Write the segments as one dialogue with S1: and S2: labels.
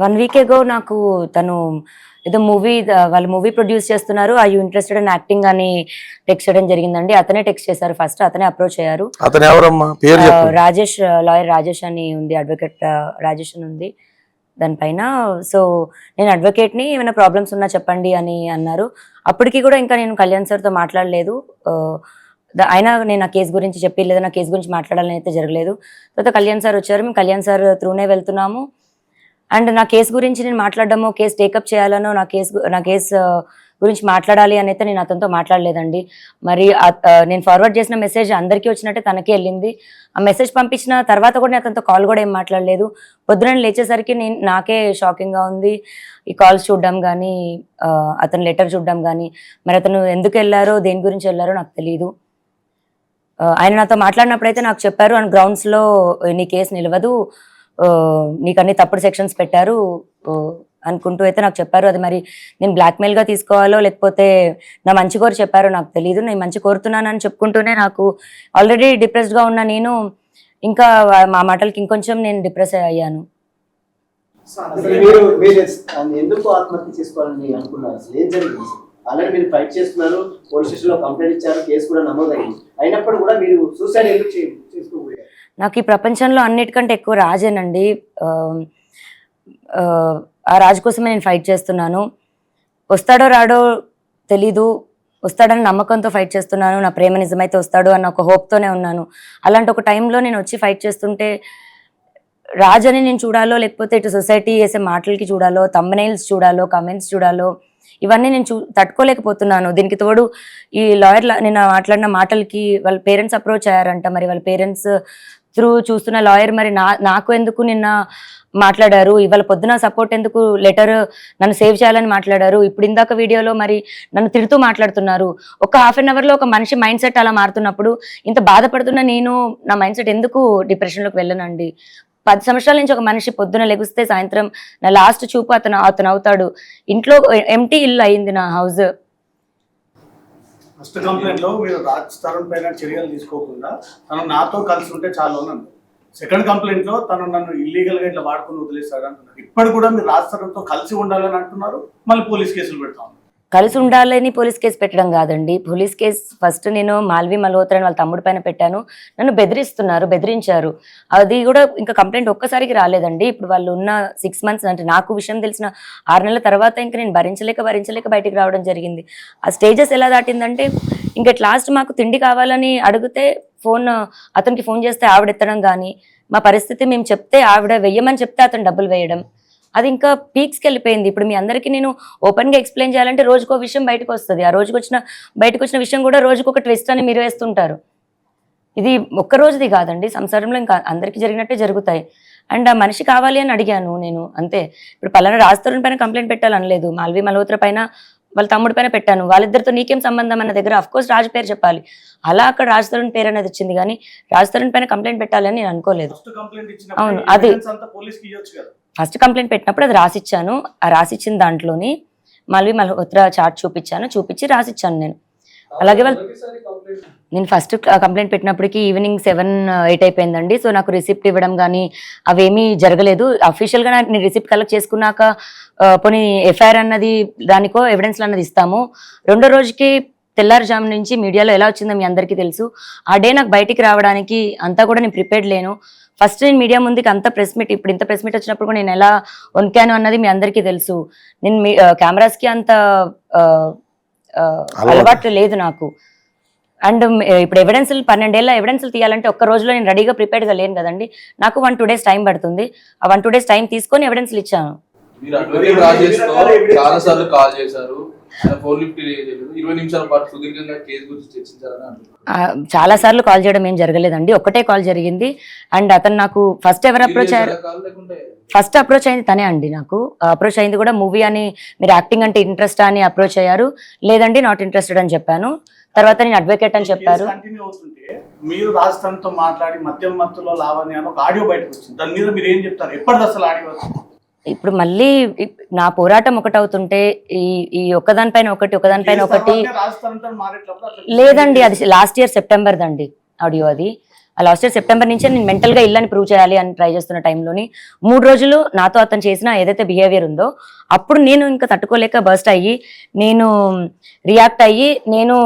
S1: 1 week ఎగో నాకు తను ఏదో వాళ్ళు మూవీ ప్రొడ్యూస్ చేస్తున్నారు, I you interested in acting అని టెక్స్ట్ చేయడం జరిగిందండి. అతనే టెక్స్ట్ చేశారు, ఫస్ట్ అతనే అప్రోచ్ అయ్యారు.
S2: అతను ఎవరమ్మా? పేరు చెప్పు.
S1: రాజేష్, లాయర్ రాజేష్ అని ఉంది, అడ్వకేట్ రాజేష్ అని ఉంది దానిపైన. సో నేను అడ్వకేట్ని, ఏమైనా ప్రాబ్లమ్స్ ఉన్నా చెప్పండి అని అన్నారు. అప్పటికి కూడా ఇంకా నేను కళ్యాణ్ సార్తో మాట్లాడలేదు. అయినా నేను ఆ కేసు గురించి చెప్పి, లేదా నా కేసు గురించి మాట్లాడాలని అయితే జరగలేదు. తర్వాత కళ్యాణ్ సార్ వచ్చారు, మేము కళ్యాణ్ సార్ త్రూనే వెళ్తున్నాము. అండ్ నా కేసు గురించి నేను మాట్లాడడమో, కేసు టేకప్ చేయాలనో, నా కేసు గురించి మాట్లాడాలి అని అయితే నేను అతనితో మాట్లాడలేదండి. మరి నేను ఫార్వర్డ్ చేసిన మెసేజ్ అందరికీ వచ్చినట్టే తనకే వెళ్ళింది. ఆ మెసేజ్ పంపించిన తర్వాత కూడా నేను అతనితో కాల్ కూడా ఏం మాట్లాడలేదు. పొద్దున లేచేసరికి నాకే షాకింగ్గా ఉంది. ఈ కాల్స్ చూడడం కానీ, అతని లెటర్ చూడడం కానీ, మరి అతను ఎందుకు వెళ్ళారో, దేని గురించి వెళ్ళారో నాకు తెలియదు. ఆయన నాతో మాట్లాడినప్పుడైతే నాకు చెప్పారు, అండ్ గ్రౌండ్స్లో నీ కేసు నిలవదు, నీకు అన్ని తప్పుడు సెక్షన్స్ పెట్టారు అనుకుంటూ అయితే నాకు చెప్పారు. అది మరి నేను బ్లాక్మెయిల్గా తీసుకోవాలో, లేకపోతే నా మంచి కోరి చెప్పారో నాకు తెలియదు. నేను మంచి కోరుతున్నానని చెప్పుకుంటూనే నాకు ఆల్రెడీ డిప్రెస్డ్గా ఉన్న నేను ఇంకా మా మాటలకి ఇంకొంచెం నేను డిప్రెస్ అయ్యాను.
S3: ఎందుకు ఆత్మహత్య చేసుకోవాలని అనుకున్నారు? ఏం జరిగింది? ఆల్రెడీ మీరు ఫైట్ చేస్తున్నారు, పోలీస్ స్టేషన్లో కంప్లైంట్ ఇచ్చారు, కేసు కూడా నమోదైంది. అయినప్పుడు కూడా మీరు సూసైడ్ ఎందుకు చేసుకోబోయారు?
S1: నాకు ఈ ప్రపంచంలో అన్నిటికంటే ఎక్కువ రాజేనండి. ఆ రాజు కోసమే నేను ఫైట్ చేస్తున్నాను. వస్తాడో రాడో తెలీదు, వస్తాడని నమ్మకంతో ఫైట్ చేస్తున్నాను. నా ప్రేమ నిజమైతే వస్తాడు అన్న ఒక హోప్తోనే ఉన్నాను. అలాంటి ఒక టైంలో నేను వచ్చి ఫైట్ చేస్తుంటే రాజని నేను చూడాలో, లేకపోతే ఇటు సొసైటీ వేసే మాటలకి చూడాలో, థంబ్నెయిల్స్ చూడాలో, కమెంట్స్ చూడాలో, ఇవన్నీ నేను తట్టుకోలేకపోతున్నాను. దీనికి తోడు ఈ లాయర్ నిన్న మాట్లాడిన మాటలకి వాళ్ళ పేరెంట్స్ అప్రోచ్ అయ్యారంట. మరి వాళ్ళ పేరెంట్స్ త్రూ చూస్తున్న లాయర్ మరి నాకు ఎందుకు నిన్న మాట్లాడారు, ఇవాళ పొద్దున సపోర్ట్ ఎందుకు లెటర్ నన్ను సేవ్ చేయాలని మాట్లాడారు, ఇప్పుడు ఇందాక వీడియోలో మరి నన్ను తిడుతూ మాట్లాడుతున్నారు. ఒక హాఫ్ అన్ అవర్లో ఒక మనిషి మైండ్ సెట్ అలా మారుతున్నప్పుడు ఇంత బాధపడుతున్న నేను నా మైండ్ సెట్ ఎందుకు డిప్రెషన్లోకి వెళ్ళనండి? 10 సంవత్సరాల నుంచి ఒక మనిషి పొద్దున లెగిస్తే సాయంత్రం నా లాస్ట్ చూపు అతను అవుతాడు. ఇంట్లో ఎంటీ ఇల్లు అయింది నా హౌస్.
S4: ఫస్ట్ కంప్లైంట్ లో మీరు రాజ్ తరుణ్ పైన చర్యలు తీసుకోకుండా తను నాతో కలిసి ఉంటే చాలు అన్నాను. సెకండ్ కంప్లైంట్ లో తను నన్ను ఇల్లీగల్ గా ఇట్లా వాడుకుని వదిలేస్తాడు అంటున్నారు. ఇప్పుడు కూడా మీరు రాజ్ తరుణ్తో కలిసి ఉండాలని అంటున్నారు, మళ్ళీ పోలీస్ కేసులు పెడతాం.
S1: కలిసి ఉండాలని పోలీస్ కేసు పెట్టడం కాదండి. పోలీస్ కేసు ఫస్ట్ నేను మాల్వి మల్హోత్రా వాళ్ళ తమ్ముడి పైన పెట్టాను. నన్ను బెదిరించారు. అది కూడా ఇంకా కంప్లైంట్ ఒక్కసారికి రాలేదండి. ఇప్పుడు వాళ్ళు ఉన్న 6 మంత్స్, అంటే నాకు విషయం తెలిసిన 6 నెలల తర్వాత ఇంకా నేను భరించలేక బయటికి రావడం జరిగింది. ఆ స్టేజెస్ ఎలా దాటిందంటే, ఇంకా లాస్ట్ మాకు తిండి కావాలని అడిగితే అతనికి ఫోన్ చేస్తే ఆవిడ ఎత్తడం కానీ, మా పరిస్థితి మేము చెప్తే ఆవిడ వెయ్యమని చెప్తే అతను డబ్బులు వేయడం, అది ఇంకా పీక్స్కి వెళ్ళిపోయింది. ఇప్పుడు మీ అందరికీ నేను ఓపెన్గా ఎక్స్ప్లెయిన్ చేయాలంటే రోజుకో విషయం బయటకు వస్తుంది. ఆ బయటకు వచ్చిన విషయం కూడా రోజుకు ఒక ట్విస్ట్ అని మీరు వేస్తుంటారు. ఇది ఒక్క రోజుది కాదండి, సంసారంలో ఇంకా అందరికీ జరిగినట్టే జరుగుతాయి. అండ్ ఆ మనిషి కావాలి అని అడిగాను నేను, అంతే. ఇప్పుడు పలానా రాజ్ తరుణ్ పైన కంప్లైంట్ పెట్టాలనలేదు, మాల్వి మల్హోత్రా పైన వాళ్ళ తమ్ముడి పైన పెట్టాను. వాళ్ళిద్దరితో నీకేం సంబంధం అన్న దగ్గర అఫ్కోర్స్ రాజు పేరు చెప్పాలి. అలా అక్కడ రాజ్ తరుణ్ పేరు అనేది వచ్చింది, కానీ రాజ్ తరుణ్ పైన కంప్లైంట్ పెట్టాలని నేను అనుకోలేదు. అవును, అది ఫస్ట్ కంప్లైంట్ పెట్టినప్పుడు అది రాసిచ్చాను. ఆ రాసిచ్చిన దాంట్లోని మాల్వి మల్హోత్రా చార్ట్ చూపించి రాసిచ్చాను నేను. అలాగే నేను ఫస్ట్ కంప్లైంట్ పెట్టినప్పటికీ ఈవినింగ్ 7-8 అయిపోయిందండి. సో నాకు రిసిప్ట్ ఇవ్వడం కానీ అవేమీ జరగలేదు. అఫీషియల్గా నేను రిసిప్ట్ కలెక్ట్ చేసుకున్నాక పోనీ ఎఫ్ఐఆర్ అన్నది దానికో ఎవిడెన్స్లు అన్నది ఇస్తాము. రెండో రోజుకి తెల్లారుజాము నుంచి మీడియాలో ఎలా వచ్చిందో మీ అందరికీ తెలుసు. ఆ డే నాకు బయటికి రావడానికి అంతా కూడా నేను ప్రిపేర్డ్ లేను. ఫస్ట్ నేను మీడియా ముందుకి అంత ప్రెస్ మీట్, ఇప్పుడు ఇంత ప్రెస్ మీట్ వచ్చినప్పుడు కూడా నేను ఎలా వణికాను అన్నది మీ అందరికీ తెలుసు. నేను కెమెరాస్కి అంత అలవాటు లేదు నాకు. అండ్ ఇప్పుడు ఎవిడెన్స్లు 12 ఏళ్ళ ఎవిడెన్స్లు తీయాలంటే ఒక్క రోజులో నేను రెడీగా ప్రిపేర్డ్గా లేను కదండి. నాకు 1-2 డేస్ టైం పడుతుంది. ఆ 1-2 డేస్ టైం తీసుకొని ఎవిడెన్స్లు ఇచ్చాను. చాలా సార్లు కాల్ చేయడం ఏం జరగలేదండి, ఒక్కటే కాల్ జరిగింది. అండ్ అతను నాకు ఫస్ట్ ఎవరు అప్రోచ్ అయ్యారు? ఫస్ట్ అప్రోచ్ అయింది తనే అండి. నాకు అప్రోచ్ అయింది కూడా మూవీ అని, మీరు యాక్టింగ్ అంటే ఇంట్రెస్ట్ అని అప్రోచ్ అయ్యారు. లేదండి నాట్ ఇంట్రెస్టెడ్ అని చెప్పాను. తర్వాత నేను అడ్వకేట్ అని చెప్పారు.
S4: మీరు రాజస్థాన్తో మాట్లాడి మధ్యలో లావణ్య అని ఒక ఆడియో బయటకు వచ్చింది, దాని మీద మీరు ఏం చెప్తారు? ఎప్పటిది అసలు ఆడియో?
S1: ఇప్పుడు మళ్ళీ నా పోరాటం ఒకటవుతుంటే ఈ ఒకదానిపైన ఒకటి లేదండి, అది లాస్ట్ ఇయర్ సెప్టెంబర్ దండి ఆడియో. అది లాస్ట్ ఇయర్ సెప్టెంబర్ నుంచే నేను మెంటల్గా ఇల్లని ప్రూవ్ చేయాలి అని ట్రై చేస్తున్న టైంలోని 3 రోజులు నాతో అతను చేసిన ఏదైతే బిహేవియర్ ఉందో అప్పుడు నేను ఇంకా తట్టుకోలేక బర్స్ట్ అయ్యి నేను రియాక్ట్ అయ్యి నేను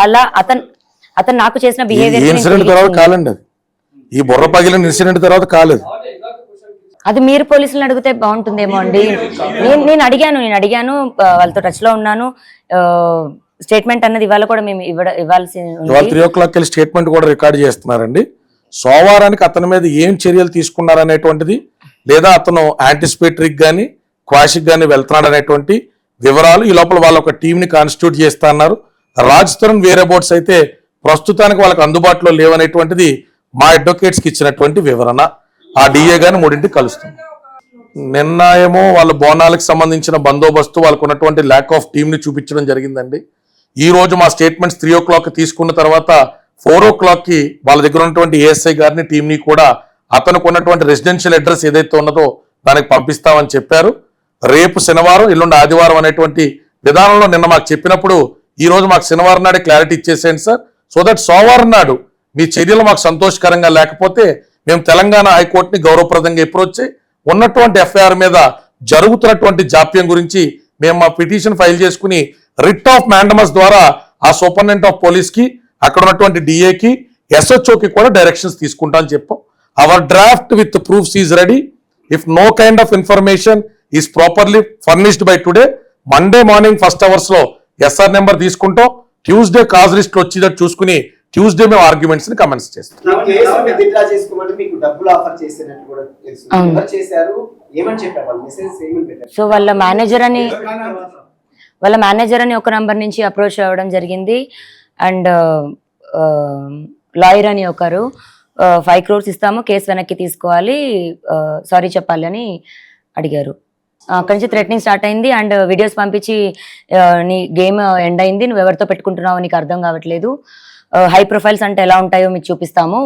S1: అలా అతను నాకు చేసిన
S2: ఇన్సిడెంట్ తర్వాత
S1: బిహేవియర్
S2: కాలండి అది, ఈ బుర్ర పగిలిన ఇన్సిడెంట్ తర్వాత కాలేదు.
S1: అది మీరు పోలీసులను అడిగితే బాగుంటుందేమో అండి. నేను అడిగాను వాళ్ళతో టచ్ లో ఉన్నాను. స్టేట్మెంట్ అన్నది ఇవాళ కూడా మేము ఇవ్వాల్సి
S2: ఇవాళ 3 o'clock వెళ్ళి స్టేట్మెంట్ కూడా రికార్డ్ చేస్తున్నారండి. సోమవారానికి అతని మీద ఏం చర్యలు తీసుకున్నారనేటువంటిది, లేదా అతను యాంటిసిపేటరీకి కానీ క్వాషిక్ కానీ వెళ్తున్నాడు అనేటువంటి వివరాలు ఈ లోపల వాళ్ళ ఒక టీంని కాన్స్టిట్యూట్ చేస్తా అన్నారు. రాజ్ తరుణ్ వేరే బోర్డ్స్ అయితే ప్రస్తుతానికి వాళ్ళకి అందుబాటులో లేవనేటువంటిది మా అడ్వకేట్స్కి ఇచ్చినటువంటి వివరణ. ఆ డిఏ గాని 3ంటికి కలుస్తుంది. నిన్న ఏమో వాళ్ళ బోనాలకు సంబంధించిన బందోబస్తు, వాళ్ళకు ఉన్నటువంటి ల్యాక్ ఆఫ్ టీంని చూపించడం జరిగిందండి. ఈ రోజు మా స్టేట్మెంట్స్ 3 o'clock తీసుకున్న తర్వాత 4 o'clock వాళ్ళ దగ్గర ఉన్నటువంటి ఏఎస్ఐ గారిని టీంని కూడా అతనికి ఉన్నటువంటి రెసిడెన్షియల్ అడ్రస్ ఏదైతే ఉన్నదో దానికి పంపిస్తామని చెప్పారు. రేపు శనివారం, ఎల్లుండి ఆదివారం అనేటువంటి విధానంలో నిన్న మాకు చెప్పినప్పుడు ఈ రోజు మాకు శనివారం నాడే క్లారిటీ ఇచ్చేసేయండి సార్, సో దట్ సోమవారం నాడు మీ చర్యలు మాకు సంతోషకరంగా లేకపోతే మేము తెలంగాణ హైకోర్టుని గౌరవప్రదంగా అప్రోచ్ చేయి ఉన్నటువంటి ఎఫ్ఐఆర్ మీద జరుగుతున్నటువంటి జాప్యం గురించి మేము మా పిటిషన్ ఫైల్ చేసుకుని రిట్ ఆఫ్ మ్యాండమస్ ద్వారా ఆ సూపరింటెండెంట్ ఆఫ్ పోలీస్ కి, అక్కడ ఉన్నటువంటి డిఏకి, ఎస్హెచ్ఓకి కూడా డైరెక్షన్స్ తీసుకుంటా అని చెప్పాం. Our draft with proofs is ready. If no kind of information is properly furnished by today, Monday morning first hours లో ఎస్ఆర్ నెంబర్ తీసుకుంటాం. ట్యూస్డే కాజ్ లిస్ట్ వచ్చేటట్టు చూసుకుని ట్యూస్డే మేము ఆర్గ్యుమెంట్స్ ని కమెంట్స్ చేస్తాం.
S1: సో వాళ్ళ మేనేజర్ అని ఒక నంబర్ నుంచి అప్రోచ్ అవ్వడం జరిగింది. అండ్ లాయర్ అని ఒకరు 5 crores ఇస్తాము, కేసు వెనక్కి తీసుకోవాలి, సారీ చెప్పాలి అని అడిగారు. అక్కడి నుంచి థ్రెటనింగ్ స్టార్ట్ అయింది. అండ్ వీడియోస్ పంపించి నీ గేమ్ ఎండ్ అయింది, నువ్వు ఎవరితో పెట్టుకుంటున్నావు నీకు అర్థం కావట్లేదు, హై ప్రొఫైల్స్ అంటే ఎలా ఉంటాయో మీకు చూపిస్తాము,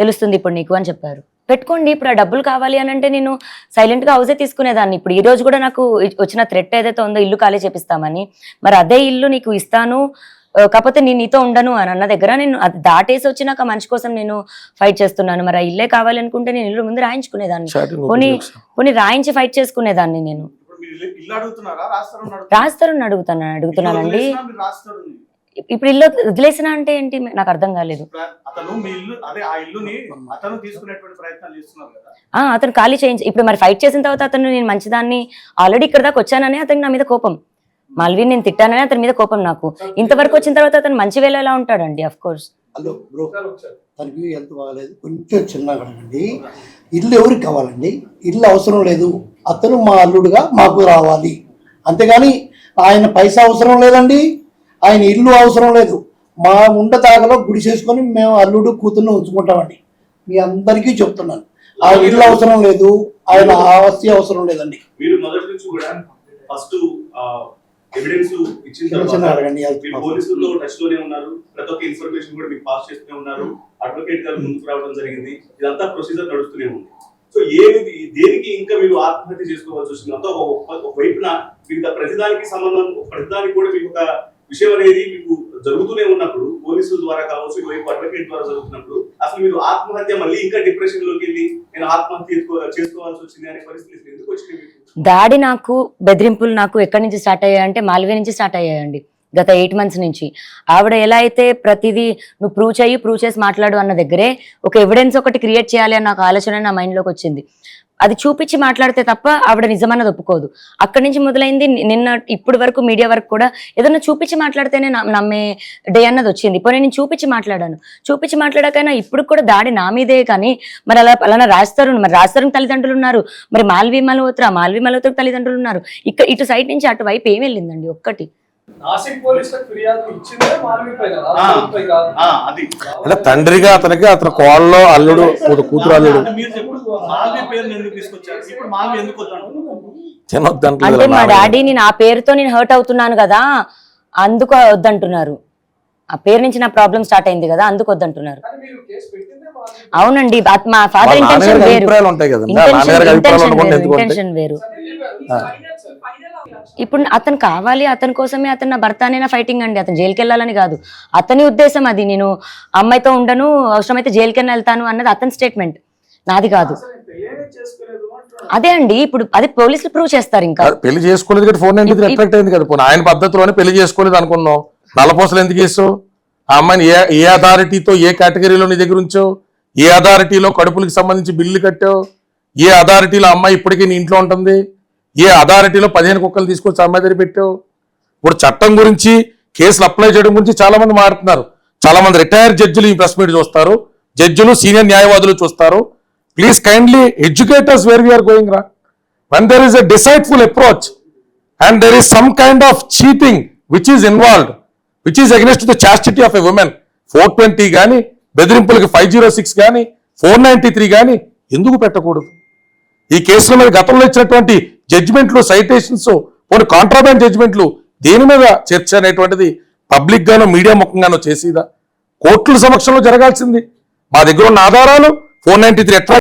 S1: తెలుస్తుంది ఇప్పుడు నీకు అని చెప్పారు. పెట్టుకోండి, ఇప్పుడు ఆ డబ్బులు కావాలి అని అంటే నేను సైలెంట్గా హౌసే తీసుకునేదాన్ని. ఇప్పుడు ఈ రోజు కూడా నాకు వచ్చిన థ్రెట్ ఏదైతే ఉందో ఇల్లు ఖాళీ చేపిస్తామని, మరి అదే ఇల్లు నీకు ఇస్తాను, కాకపోతే నేను నీతో ఉండను అని అన్న దగ్గర నేను అది దాటేసి వచ్చినాక మనిషి కోసం నేను ఫైట్ చేస్తున్నాను. మరి ఆ ఇల్లే కావాలి అనుకుంటే నేను ఇల్లు ముందు రాయించుకునేదాన్ని, పోనీ రాయించి ఫైట్ చేసుకునేదాన్ని. నేను రాస్తారని అడుగుతున్నానండి. ఇప్పుడు ఇల్లు వదిలేసిన అంటే ఏంటి నాకు అర్థం కాలేదు. అతను ఖాళీ చేయించి ఇప్పుడు మరి ఫైట్ చేసిన తర్వాత అతను నేను మంచిదాన్ని ఆల్రెడీ ఇక్కడ దాకా వచ్చానని అతనికి నా మీద కోపం, మాల్వి నేను తిట్టానని అతని మీద కోపం నాకు. ఇంతవరకు వచ్చిన తర్వాత అతను మంచి వేళ ఎలా ఉంటాడండి? Of course.
S5: హలో బ్రో, తనకి హెల్త్ బాగాలేదు, కొంచెం చిన్నగా అండి. ఇల్లు ఎవరికి కావాలండి? ఇల్లు అవసరం లేదు, అతను మా అల్లుడుగా మాకు రావాలి, అంతేగాని ఆయన పైసా అవసరం లేదండి, ఆయన ఇల్లు అవసరం లేదు. మా ఉండదాగలో గుడి చేసుకొని మేము అల్లుడు కూతుర్ని ఉంచుకుంటామండి. మీ అందరికీ చెప్తున్నాను, ఆయన ఇల్లు అవసరం లేదు, ఆయన ఆస్తి అవసరం లేదండి.
S6: మీరు మొదటి నుంచి కూడా ఫస్ట్ ఎవిడెన్స్ ఇచ్చిన తర్వాత మీరు పోలీసులతో టచ్ లోనే ఉన్నారు, ప్రతి ఒక్క ఇన్ఫర్మేషన్ కూడా మీకు పాస్ చేస్తూనే ఉన్నారు, అడ్వకేట్ గారు ముందుకు రావడం జరిగింది, ఇదంతా ప్రొసీజర్ నడుస్తూనే ఉంది. సో దేనికి ఇంకా మీరు ఆత్మహత్య చేసుకోవాల్సి వచ్చింది? అంతా ఒక వైపున మీకు ప్రతిదానికి సంబంధం, ప్రతిదానికి కూడా మీకు ఒక విషయం అనేది మీకు జరుగుతూనే ఉన్నప్పుడు, పోలీసుల ద్వారా కావచ్చు, ఇటువైపు అడ్వకేట్ ద్వారా జరుగుతున్నప్పుడు, అసలు మీరు ఆత్మహత్య మళ్ళీ ఇంకా డిప్రెషన్ లోకి వెళ్ళి నేను ఆత్మహత్య చేసుకోవాల్సి వచ్చింది అనే పరిస్థితి ఎందుకు వచ్చింది మీకు?
S1: దాడి నాకు, బెదిరింపులు నాకు ఎక్కడి నుంచి స్టార్ట్ అయ్యాయంటే మాల్వీ నుంచి స్టార్ట్ అయ్యాయండి. గత 8 months నుంచి ఆవిడ ఎలా అయితే ప్రతిదీ నువ్వు ప్రూవ్ చేసి మాట్లాడు అన్న దగ్గరే ఒక ఎవిడెన్స్ ఒకటి క్రియేట్ చేయాలి అన్న ఒక ఆలోచన నా మైండ్లోకి వచ్చింది. అది చూపించి మాట్లాడితే తప్ప ఆవిడ నిజమన్నది ఒప్పుకోదు. అక్కడి నుంచి మొదలైంది. నిన్న ఇప్పటి వరకు మీడియా వరకు కూడా ఏదన్నా చూపించి మాట్లాడితేనే నమ్మే డే అన్నది వచ్చింది. ఇప్పుడు నేను చూపించి మాట్లాడాకైనా ఇప్పుడు కూడా దాడి నా మీదే. కానీ మరి అలానే రాజ్ తరుణ్ తల్లిదండ్రులు ఉన్నారు, మరి మాల్వి మల్హోత్రా తల్లిదండ్రులు ఉన్నారు. ఇటు సైడ్ నుంచి అటు వైపు ఏం వెళ్ళిందండి? ఒక్కటి
S2: అంటే తండ్రిగా అతనికి అతని కోళ్ళలో అల్లుడు, కూతురు అల్లుడు
S1: అంటే మా డాడీని నా పేరుతో నేను హర్ట్ అవుతున్నాను కదా, అందుకు వద్దంటున్నారు. ఆ పేరు నుంచి నా ప్రాబ్లం స్టార్ట్ అయింది కదా, అందుకు వద్దంటున్నారు. అవునండి, మా ఫాదర్ ఇంటెన్షన్ వేరు. ఇప్పుడు అతను కావాలి, అతని కోసమే అతను నా భర్త అనే నా ఫైటింగ్ అండి. అతను జైలుకి వెళ్ళాలని కాదు, అతని ఉద్దేశం అది. నేను అమ్మాయితో ఉండను, అవసరమైతే జైలుకైనా వెళ్తాను అన్నది అతని స్టేట్మెంట్, నాది కాదు. అదే అండి, ఇప్పుడు అదే పోలీసులు ప్రూవ్ చేస్తారు. ఇంకా
S2: పెళ్లి చేసుకోలేదు కదా, 493 అట్రాక్ట్ అయింది కదా. పోనీ ఆయన పద్ధతిలోనే పెళ్లి చేసుకోలేదు అనుకుందాం, నల్లపూసలు ఎందుకు వేసావు? ఆ అమ్మాయిని ఏ అథారిటీతో, ఏ కేటగిరీలో నీ దగ్గర ఉంచావు? ఏ అథారిటీలో కడుపులకు సంబంధించి బిల్లు కట్టావు? ఏ అథారిటీలో అమ్మాయి ఇప్పటికీ నీ ఇంట్లో ఉంటుంది? ఏ అథారిటీలో 15 కుక్కలు తీసుకొచ్చి అమ్మాయి దగ్గర పెట్టావు? ఇప్పుడు చట్టం గురించి, కేసులు అప్లై చేయడం గురించి చాలా మంది మాట్లాడుతున్నారు. చాలా మంది రిటైర్డ్ జడ్జిలు ఈ ప్రెస్ మీట్ చూస్తారు, జడ్జిలు, సీనియర్ న్యాయవాదులు చూస్తారు. Please kindly educate us where we are going wrong. When there is a deceitful approach and there is some kind of cheating which is involved, which is against the chastity of a woman, 420 కానీ, బెదిరింపులకి 506 కానీ, 493 కానీ ఎందుకు పెట్టకూడదు? ఈ కేసుల మీద గతంలో ఇచ్చినటువంటి జడ్జిమెంట్లు, సైటేషన్స్, కొన్ని కాంట్రాబ్యాండ్ జడ్జిమెంట్లు దేని మీద చర్చ అనేటువంటిది పబ్లిక్ గానో మీడియా ముఖంగానో చేసేదా? కోర్టుల సమక్షంలో జరగాల్సింది. మా దగ్గర ఉన్న ఆధారాలు 493 ఎట్లా